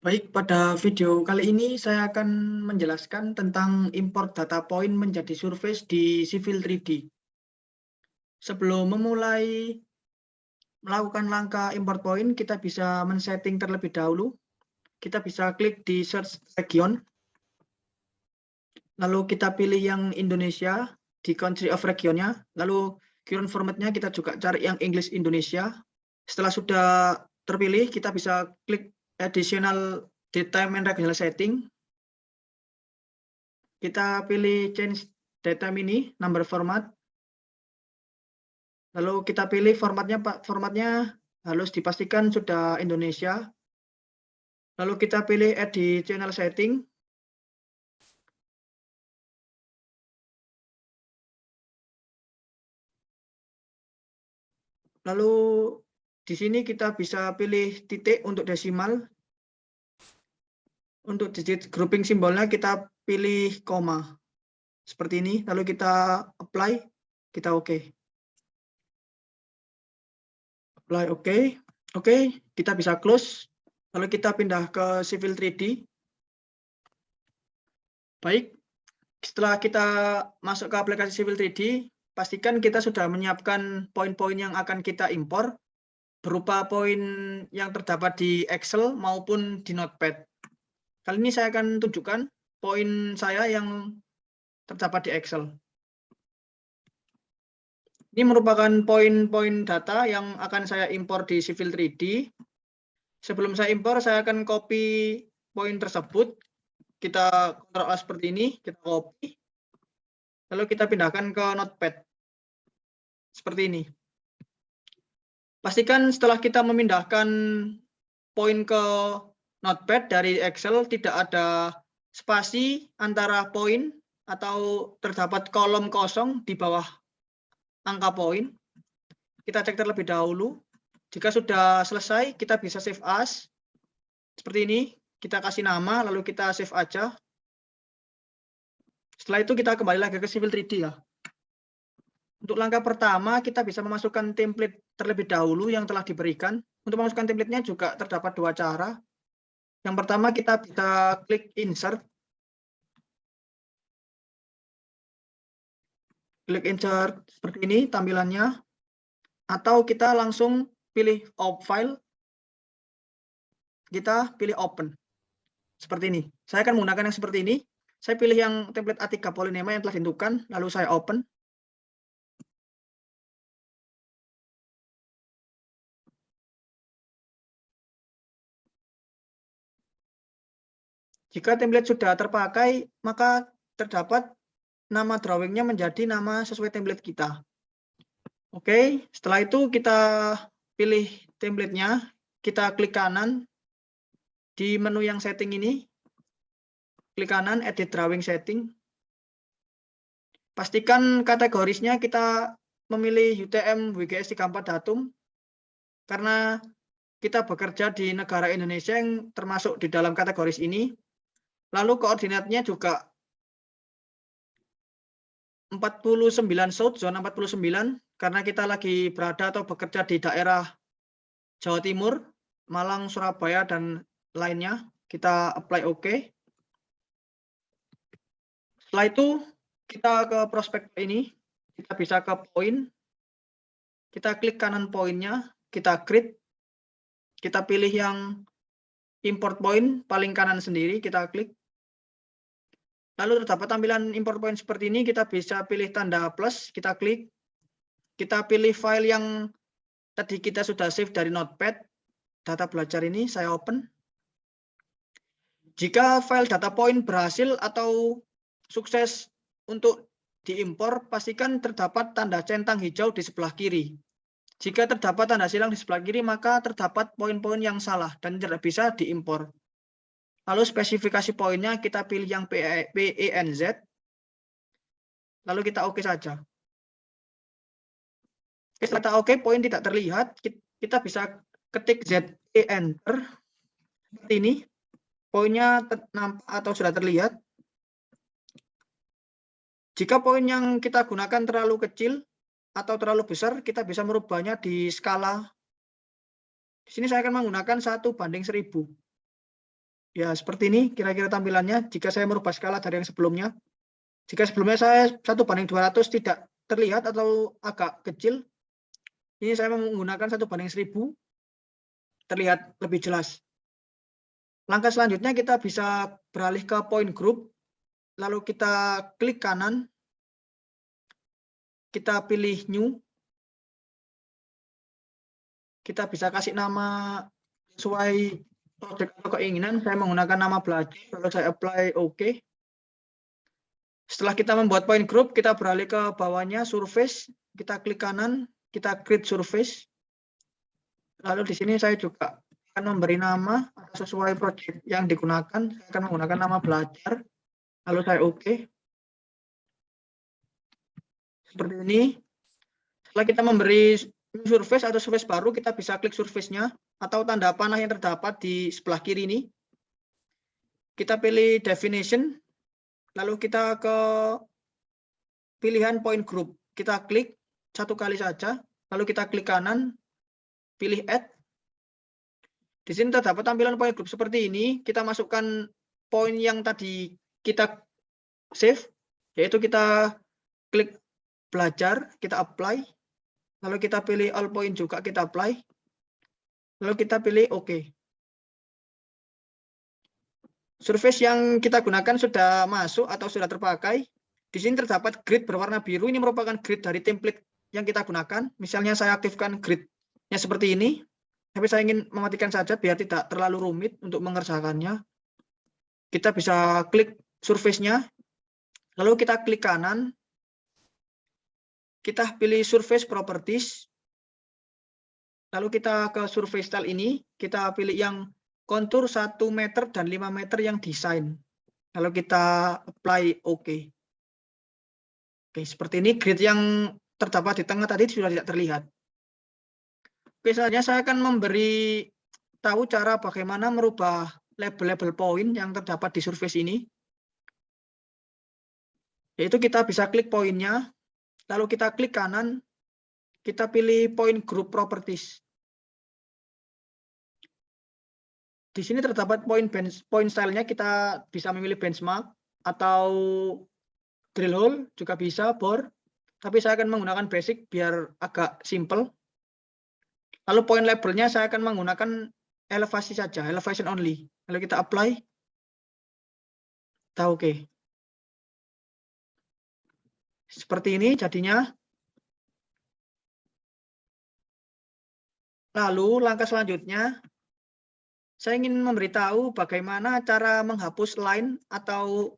Baik, pada video kali ini saya akan menjelaskan tentang import data point menjadi surface di Civil 3D. Sebelum memulai melakukan langkah import point, kita bisa men-setting terlebih dahulu. Kita bisa klik di search region, lalu kita pilih yang Indonesia di country of regionnya, lalu current formatnya kita juga cari yang English Indonesia. Setelah sudah terpilih, kita bisa klik additional datetime and regional setting. Kita pilih change datetime ini, number format. Lalu kita pilih formatnya, Pak. Formatnya harus dipastikan sudah Indonesia. Lalu kita pilih additional setting. Lalu di sini kita bisa pilih titik untuk desimal. Untuk digit grouping simbolnya kita pilih koma. Seperti ini. Lalu kita apply, kita oke. Apply oke. Oke, kita bisa close. Lalu kita pindah ke Civil 3D. Baik, setelah kita masuk ke aplikasi Civil 3D, pastikan kita sudah menyiapkan poin-poin yang akan kita impor berupa poin yang terdapat di Excel maupun di Notepad. Kali ini saya akan tunjukkan poin saya yang terdapat di Excel. Ini merupakan poin-poin data yang akan saya impor di Civil 3D. Sebelum saya impor, saya akan copy poin tersebut. Kita Ctrl+A seperti ini, kita copy. Lalu kita pindahkan ke Notepad. Seperti ini. Pastikan setelah kita memindahkan poin ke Notepad dari Excel, tidak ada spasi antara poin atau terdapat kolom kosong di bawah angka poin. Kita cek terlebih dahulu. Jika sudah selesai, kita bisa save as. Seperti ini, kita kasih nama, lalu kita save aja. Setelah itu kita kembali lagi ke Civil 3D ya. Untuk langkah pertama, kita bisa memasukkan template terlebih dahulu yang telah diberikan. Untuk memasukkan template-nya juga terdapat dua cara. Yang pertama, kita bisa klik insert. Klik insert seperti ini tampilannya. Atau kita langsung pilih file. Kita pilih open. Seperti ini. Saya akan menggunakan yang seperti ini. Saya pilih yang template A3 Polynema yang telah ditentukan, lalu saya open. Jika template sudah terpakai, maka terdapat nama drawingnya menjadi nama sesuai template kita. Oke, setelah itu kita pilih template-nya, kita klik kanan di menu yang setting ini, klik kanan edit drawing setting. Pastikan kategorisnya kita memilih UTM WGS 34 datum, karena kita bekerja di negara Indonesia yang termasuk di dalam kategoris ini. Lalu koordinatnya juga 49 South, zona 49, karena kita lagi berada atau bekerja di daerah Jawa Timur, Malang, Surabaya, dan lainnya. Kita apply OK. Setelah itu, kita ke prospek ini. Kita bisa ke poin. Kita klik kanan poinnya, kita create. Kita pilih yang import point, paling kanan sendiri, kita klik. Lalu terdapat tampilan import point seperti ini, kita bisa pilih tanda plus, kita klik. Kita pilih file yang tadi kita sudah save dari Notepad, data belajar ini, saya open. Jika file data point berhasil atau sukses untuk diimpor, pastikan terdapat tanda centang hijau di sebelah kiri. Jika terdapat tanda silang di sebelah kiri, maka terdapat poin-poin yang salah dan tidak bisa diimpor. Lalu spesifikasi poinnya kita pilih yang PENZ. Lalu kita oke saja. Setelah kita oke, poin tidak terlihat, kita bisa ketik ZE enter. Seperti ini. Poinnya nampak atau sudah terlihat. Jika poin yang kita gunakan terlalu kecil atau terlalu besar, kita bisa merubahnya di skala. Di sini saya akan menggunakan 1:1000. Ya, seperti ini kira-kira tampilannya jika saya merubah skala dari yang sebelumnya. Jika sebelumnya saya 1:200 tidak terlihat atau agak kecil, ini saya menggunakan 1:1000 terlihat lebih jelas. Langkah selanjutnya kita bisa beralih ke point group, lalu kita klik kanan, kita pilih new, kita bisa kasih nama sesuai project atau keinginan. Saya menggunakan nama belajar, lalu saya apply OK. Setelah kita membuat point group, kita beralih ke bawahnya surface, kita klik kanan, kita create surface. Lalu di sini saya juga akan memberi nama sesuai project yang digunakan. Saya akan menggunakan nama belajar, lalu saya OK. Seperti ini. Setelah kita memberi surface atau surface baru, kita bisa klik surface-nya atau tanda panah yang terdapat di sebelah kiri ini. Kita pilih definition, lalu kita ke pilihan point group. Kita klik satu kali saja, lalu kita klik kanan, pilih add. Di sini terdapat tampilan point group seperti ini. Kita masukkan poin yang tadi kita save, yaitu kita klik belajar, kita apply. Lalu kita pilih all point juga, kita apply. Lalu kita pilih OK. Surface yang kita gunakan sudah masuk atau sudah terpakai. Di sini terdapat grid berwarna biru. Ini merupakan grid dari template yang kita gunakan. Misalnya saya aktifkan gridnya seperti ini. Tapi saya ingin mematikan saja biar tidak terlalu rumit untuk mengerjakannya. Kita bisa klik surface-nya. Lalu kita klik kanan. Kita pilih surface properties. Lalu kita ke surface style ini. Kita pilih yang kontur 1 meter dan 5 meter yang desain. Lalu kita apply OK. Oke, seperti ini grid yang terdapat di tengah tadi sudah tidak terlihat. Oke, selanjutnya saya akan memberi tahu cara bagaimana merubah label-label poin yang terdapat di surface ini. Yaitu kita bisa klik poinnya, lalu kita klik kanan, kita pilih point group properties. Di sini terdapat point style-nya, kita bisa memilih benchmark atau drill hole, juga bisa bore. Tapi saya akan menggunakan basic biar agak simple. Lalu point labelnya saya akan menggunakan elevasi saja, elevation only. Lalu kita apply, kita OK. Seperti ini jadinya. Lalu langkah selanjutnya, saya ingin memberitahu bagaimana cara menghapus line atau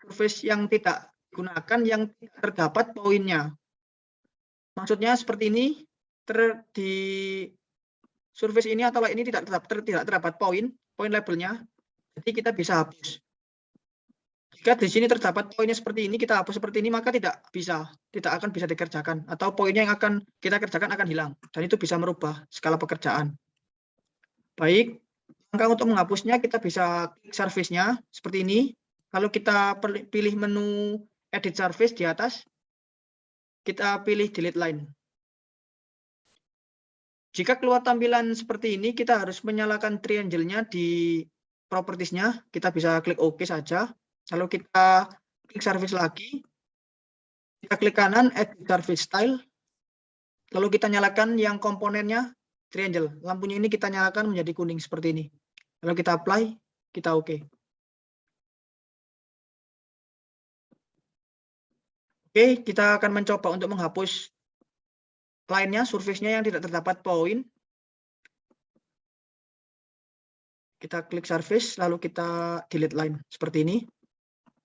surface yang tidak digunakan yang tidak terdapat poinnya. Maksudnya seperti ini, di surface ini atau line ini tidak terdapat poin labelnya, jadi kita bisa hapus. Jika di sini terdapat poinnya seperti ini, kita hapus seperti ini, maka tidak akan bisa dikerjakan, atau poinnya yang akan kita kerjakan akan hilang, dan itu bisa merubah skala pekerjaan. Baik, langkah untuk menghapusnya kita bisa klik surface-nya seperti ini. Lalu kita pilih menu edit surface di atas, kita pilih delete line. Jika keluar tampilan seperti ini, kita harus menyalakan triangle-nya di properties-nya. Kita bisa klik OK saja. Lalu kita klik surface lagi. Kita klik kanan, edit surface style. Lalu kita nyalakan yang komponennya triangle. Lampunya ini kita nyalakan menjadi kuning seperti ini. Lalu kita apply, kita OK. Oke, kita akan mencoba untuk menghapus line-nya, surface-nya yang tidak terdapat poin. Kita klik surface, lalu kita delete line seperti ini.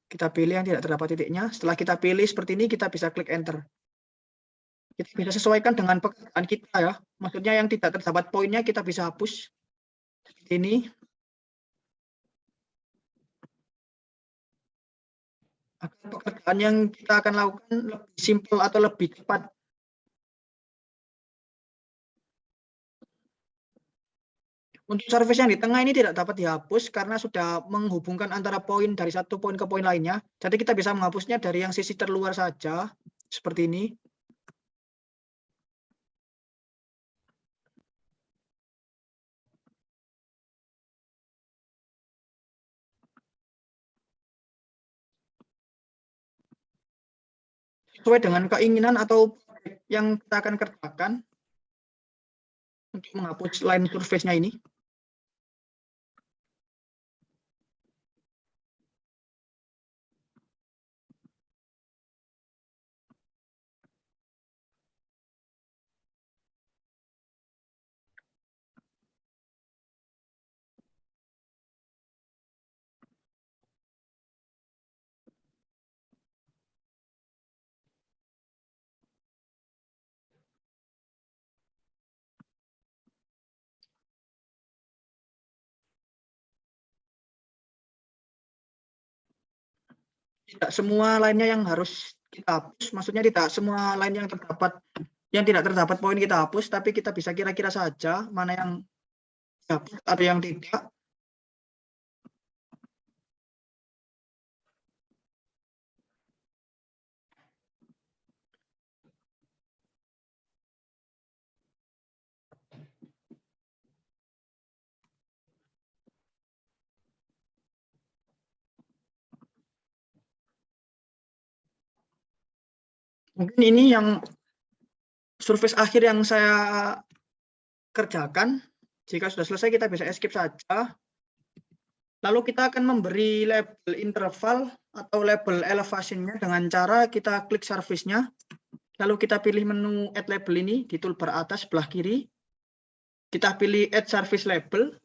Kita pilih yang tidak terdapat titiknya. Setelah kita pilih seperti ini, kita bisa klik enter. Kita bisa sesuaikan dengan pekerjaan kita ya. Maksudnya yang tidak terdapat poinnya kita bisa hapus. Seperti ini. Agar pekerjaan yang kita akan lakukan lebih simpel atau lebih cepat. Untuk surface yang di tengah ini tidak dapat dihapus karena sudah menghubungkan antara poin dari satu poin ke poin lainnya. Jadi kita bisa menghapusnya dari yang sisi terluar saja, seperti ini. sesuai dengan keinginan atau yang kita akan kerjakan untuk menghapus line surface-nya ini. Tidak semua lainnya yang harus kita hapus, maksudnya tidak semua lain yang tidak terdapat poin kita hapus, tapi kita bisa kira-kira saja mana yang dihapus atau yang tidak. Mungkin ini yang surface akhir yang saya kerjakan. Jika sudah selesai kita bisa escape saja. Lalu kita akan memberi label interval atau label elevation-nya dengan cara kita klik surface-nya. Lalu kita pilih menu add label ini di toolbar atas sebelah kiri. Kita pilih add surface label.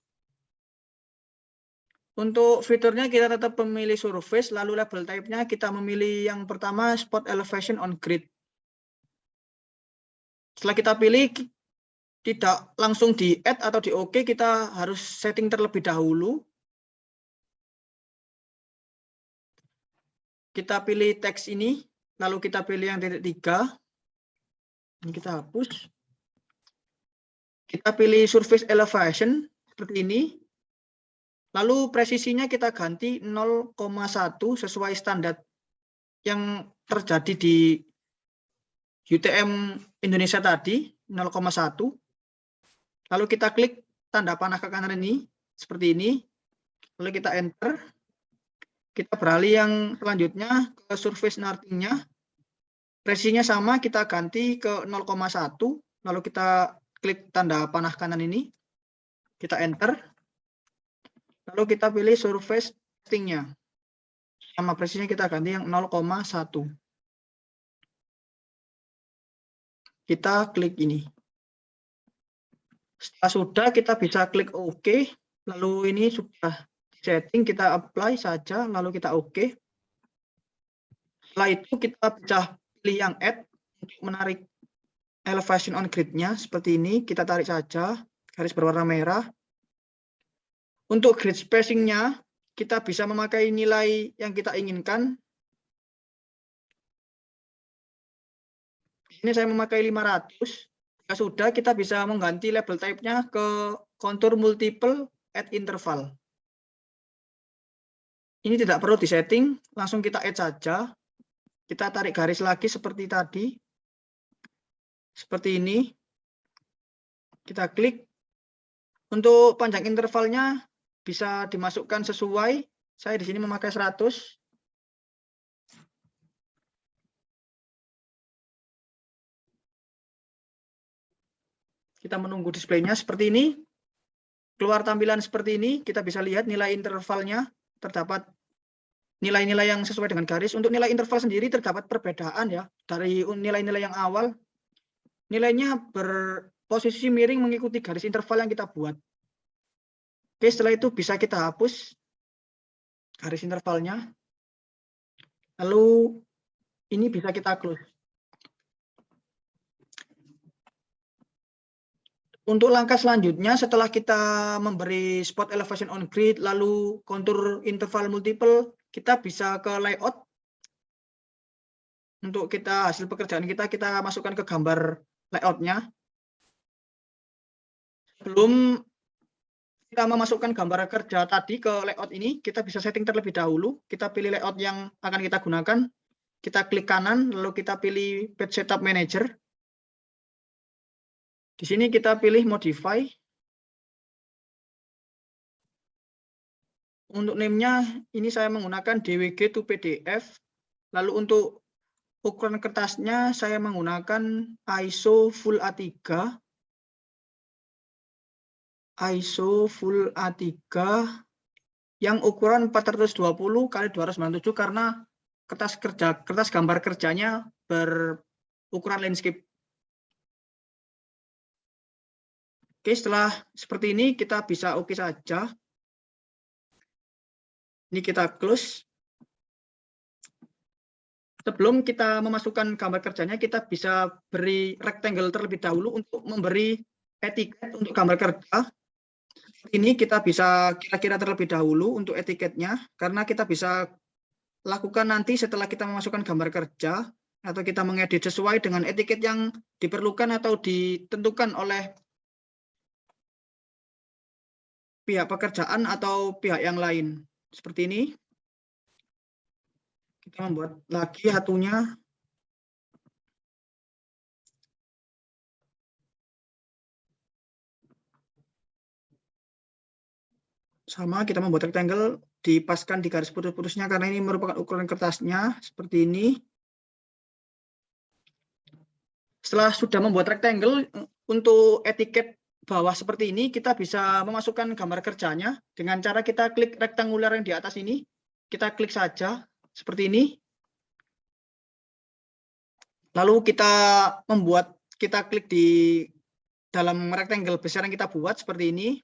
Untuk fiturnya kita tetap memilih surface, lalu label type-nya kita memilih yang pertama spot elevation on grid. Setelah kita pilih, tidak langsung di add atau di OK, kita harus setting terlebih dahulu. Kita pilih teks ini, lalu kita pilih yang titik 3. Ini kita hapus. Kita pilih surface elevation seperti ini. Lalu presisinya kita ganti 0,1 sesuai standar yang terjadi di UTM Indonesia tadi, 0,1. Lalu kita klik tanda panah ke kanan ini, seperti ini. Lalu kita enter. Kita beralih yang selanjutnya ke surface northing-nya. Presisinya sama, kita ganti ke 0,1. Lalu kita klik tanda panah kanan ini. Kita enter. Lalu kita pilih surface setting-nya. Sama presisinya kita ganti yang 0,1. Kita klik ini. Setelah sudah, kita bisa klik OK. Lalu ini sudah setting, kita apply saja, lalu kita OK. Setelah itu kita bisa pilih yang add untuk menarik elevation on grid-nya. Seperti ini, kita tarik saja, garis berwarna merah. Untuk grid spacing-nya, kita bisa memakai nilai yang kita inginkan. Di sini saya memakai 500. Jika sudah, kita bisa mengganti label type-nya ke contour multiple at interval. Ini tidak perlu disetting, langsung kita add saja. Kita tarik garis lagi seperti tadi. Seperti ini. Kita klik. Untuk panjang intervalnya bisa dimasukkan sesuai. Saya di sini memakai 100. Kita menunggu displaynya seperti ini. Keluar tampilan seperti ini, kita bisa lihat nilai intervalnya. Terdapat nilai-nilai yang sesuai dengan garis. Untuk nilai interval sendiri terdapat perbedaan ya. Dari nilai-nilai yang awal, nilainya berposisi miring mengikuti garis interval yang kita buat. Oke, setelah itu bisa kita hapus garis intervalnya. Lalu ini bisa kita close. Untuk langkah selanjutnya, setelah kita memberi spot elevation on grid, lalu kontur interval multiple, kita bisa ke layout. Untuk kita hasil pekerjaan kita masukkan ke gambar layoutnya. Sebelum kita memasukkan gambar kerja tadi ke layout ini, kita bisa setting terlebih dahulu. Kita pilih layout yang akan kita gunakan. Kita klik kanan, lalu kita pilih Page Setup Manager. Di sini kita pilih Modify. Untuk name-nya, ini saya menggunakan DWG to PDF. Lalu untuk ukuran kertasnya saya menggunakan ISO full A3. ISO full A3 yang ukuran 420 kali 297 karena kertas gambar kerjanya berukuran landscape. Oke, setelah seperti ini kita bisa oke saja. Ini kita close. Sebelum kita memasukkan gambar kerjanya, kita bisa beri rectangle terlebih dahulu untuk memberi etiket untuk gambar kerja. Ini kita bisa kira-kira terlebih dahulu untuk etiketnya, karena kita bisa lakukan nanti setelah kita memasukkan gambar kerja, atau kita mengedit sesuai dengan etiket yang diperlukan atau ditentukan oleh pihak pekerjaan atau pihak yang lain. Seperti ini. Kita membuat lagi satunya. Sama, kita membuat rectangle, dipaskan di garis putus-putusnya karena ini merupakan ukuran kertasnya, seperti ini. Setelah sudah membuat rectangle, untuk etiket bawah seperti ini, kita bisa memasukkan gambar kerjanya dengan cara kita klik rektangular yang di atas ini. Kita klik saja, seperti ini. Lalu kita klik di dalam rectangle besar yang kita buat, seperti ini.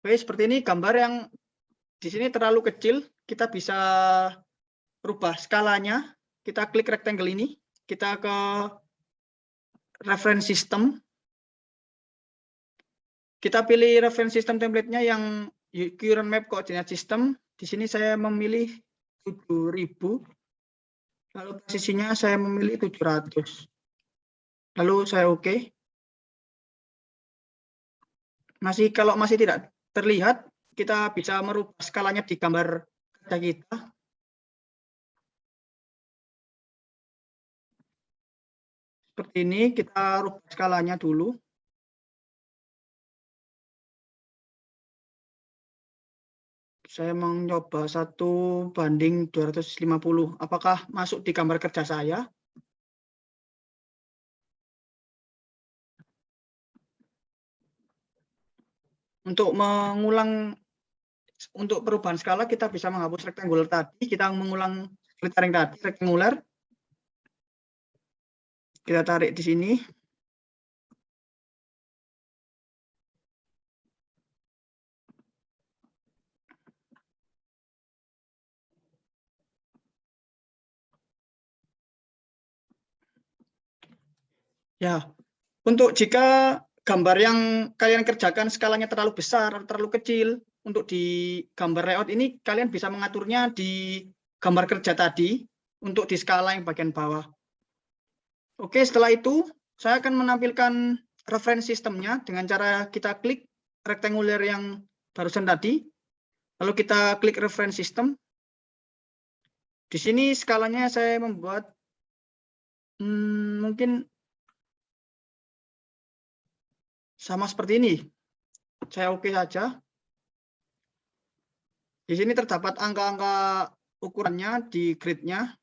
Oke, seperti ini gambar yang di sini terlalu kecil, kita bisa rubah skalanya. Kita klik rectangle ini, kita ke reference system. Kita pilih reference system template-nya yang current map coordinate system. Di sini saya memilih 7000. Lalu posisinya saya memilih 700. Lalu saya oke. Kalau masih tidak terlihat, kita bisa merubah skalanya di gambar kerja kita. Seperti ini, kita rubah skalanya dulu. Saya mencoba 1:250. Apakah masuk di gambar kerja saya? Untuk perubahan skala, kita bisa menghapus rectangular tadi. Kita mengulang filtering tadi, rectangular. Kita tarik di sini. Ya, untuk jika gambar yang kalian kerjakan skalanya terlalu besar, terlalu kecil, untuk di gambar layout ini kalian bisa mengaturnya di gambar kerja tadi untuk di skala yang bagian bawah. Oke, setelah itu saya akan menampilkan reference sistemnya dengan cara kita klik rectangular yang barusan tadi, lalu kita klik reference system. Di sini skalanya saya membuat mungkin sama seperti ini. Saya oke saja. Di sini terdapat angka-angka ukurannya di grid-nya.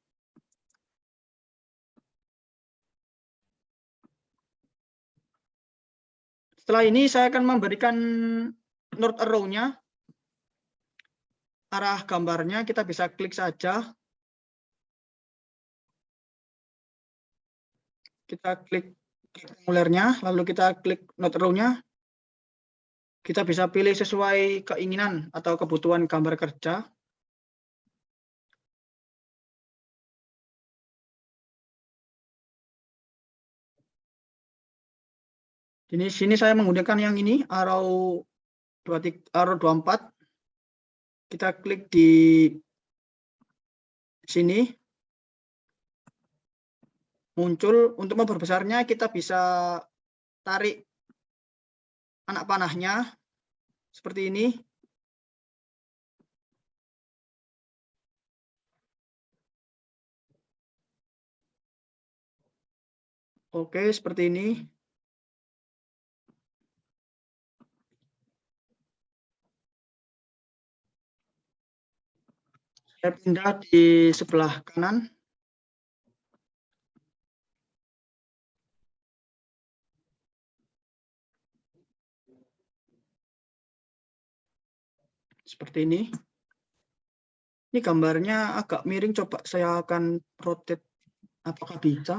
Setelah ini saya akan memberikan north arrow-nya. Arah gambarnya kita bisa klik saja. Kita klik rectangular-nya, lalu kita klik north arrow-nya. Kita bisa pilih sesuai keinginan atau kebutuhan gambar kerja. Di sini saya menggunakan yang ini, arrow 24. Kita klik di sini. Muncul, untuk memperbesarnya kita bisa tarik anak panahnya seperti ini. Oke, seperti ini. Saya pindah di sebelah kanan. Seperti ini. Ini gambarnya agak miring, coba saya akan rotate. Apakah bisa?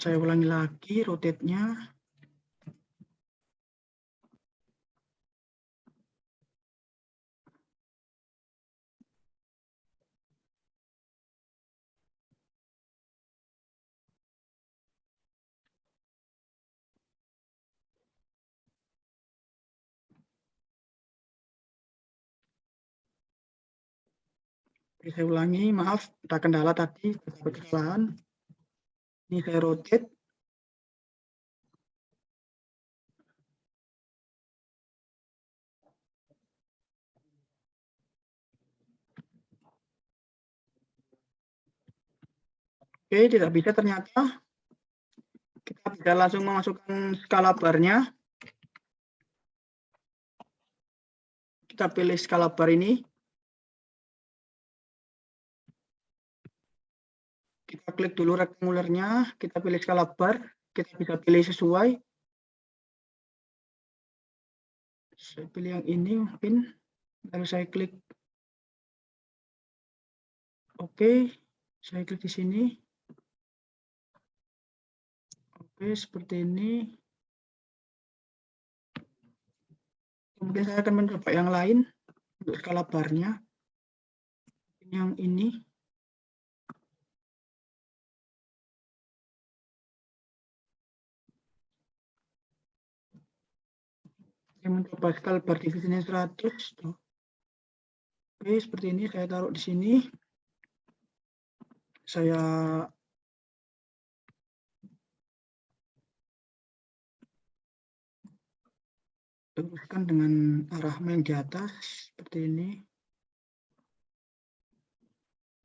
Saya ulangi lagi rotate-nya. Saya ulangi, maaf, ada kendala tadi, ada kesalahan. Ini saya rotate. Oke, tidak bisa ternyata. Kita bisa langsung memasukkan skala barnya. Kita pilih skala bar ini. Kita klik dulu rektangulernya, kita pilih skala bar, kita bisa pilih sesuai. Saya pilih yang ini mungkin, lalu saya klik oke, saya klik di sini. Oke, seperti ini. Kemudian saya akan mencoba yang lain untuk skala barnya. Yang ini. Saya mencoba skala bar divisinya 100. Oke, seperti ini saya taruh di sini. Saya luruskan dengan arah main di atas seperti ini.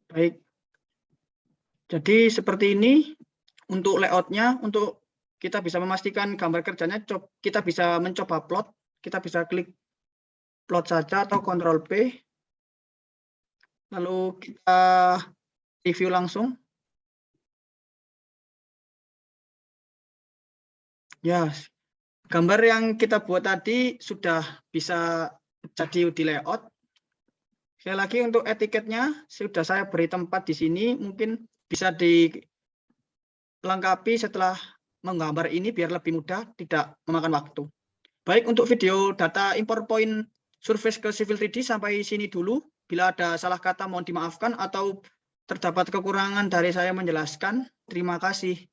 Baik. Jadi seperti ini untuk layoutnya. Untuk kita bisa memastikan gambar kerjanya, kita bisa mencoba plot. Kita bisa klik plot saja atau Ctrl P. Lalu kita review langsung. Ya, gambar yang kita buat tadi sudah bisa jadi di layout. Sekali lagi untuk etiketnya sudah saya beri tempat di sini, mungkin bisa dilengkapi setelah menggambar ini biar lebih mudah, tidak memakan waktu. Baik, untuk video data import point surface ke Civil 3D sampai sini dulu. Bila ada salah kata mohon dimaafkan atau terdapat kekurangan dari saya menjelaskan. Terima kasih.